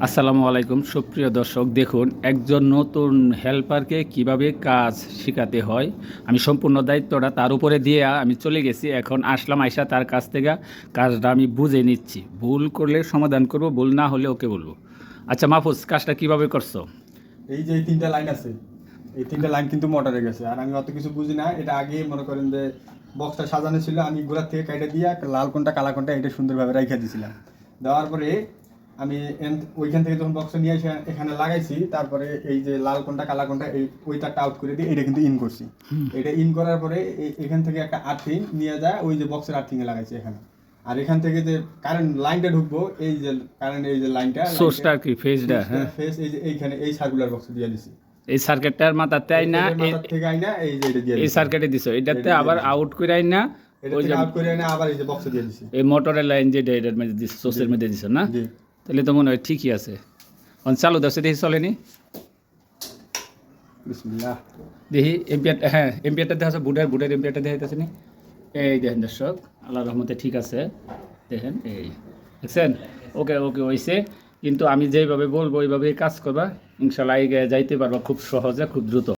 আসসালামু আলাইকুম সুপ্রিয় দর্শক, দেখুন একজন নতুন হেল্পারকে কিভাবে কাজ শেখাতে হয়। আমি সম্পূর্ণ দায়িত্বটা তার উপরে দিয়ে আমি চলে গেছি। এখন আসলাম, আইসা তার কাছ থেকে কাজটা আমি বুঝে নিচ্ছি। ভুল করলে সমাধান করব, ভুল না হলে ওকে বলবো। আচ্ছা মাহফুজ, কাজটা কিভাবে করছো? এই যে এই তিনটা লাইন আছে, এই তিনটা লাইন কিন্তু মোটরে গেছে। আর আমি অত কিছু বুঝি না। এটা আগে মনে করেন যে বক্সটা সাজানো ছিল, আমি গোড়ার থেকে কাইটা দিয়ে লাল কোনটা কালা কোনটা এটা সুন্দরভাবে রাইখা দিয়েছিলাম। দেওয়ার পরে আমি ওইখান থেকে যখন বক্সটা নিয়ে এসে এখানে লাগাইছি, তারপরে এই যে লাল কোনটা কালা কোনটা এই ওই তারটা আউট করে দিয়ে এটা কিন্তু ইন করছি। এটা ইন করার পরে এখান থেকে একটা আর্থিং নিয়ে যায় ওই যে বক্সের আর্থিংয়ে লাগাইছি এখানে। আর এখান থেকে যে কারেন্ট লাইনটা ঢুকবো, এই যে কারেন্ট এই যে লাইনটা সোর্সটা কি ফেজটা? হ্যাঁ, ফেস এই যে এইখানে এই সার্কুলার বক্সে দিয়ে দিছি। এই সার্কিটটার মাথাতে আই না, মাথার থেকে আইনা এই যে এটা দিয়ে এই দিছি। সার্কিটে দিছো, এটাতে এটা দিয়ে আবার দিছি। আউট করে আই না। এটা ওই থেকে যে আউট করে আইনা আবার এই যে বক্সে দিয়ে দিছি। এই মোটরের লাইন যেটা এটার মধ্যে দিছো, সোর্সের মধ্যে দিছো না? জি। তাহলে তো মনে হয় ঠিকই আছে। চালু দশে দেখি চলেনি, বিসমিল্লাহ। দেখি এমপিআরটা। হ্যাঁ, এমপিআরটা দেখা যাচ্ছে, বুটের এমপিআরটা দেখা যাচ্ছে নি। এই দেখেন দর্শক, আল্লাহ রহমতে ঠিক আছে। দেখেন, এই দেখছেন? ওকে ওকে হইছে। কিন্তু আমি যেইভাবে বলবো ওইভাবেই কাজ করবা, ইনশাল্লাহ এগিয়ে যাইতে পারবা খুব সহজে, খুব দ্রুত।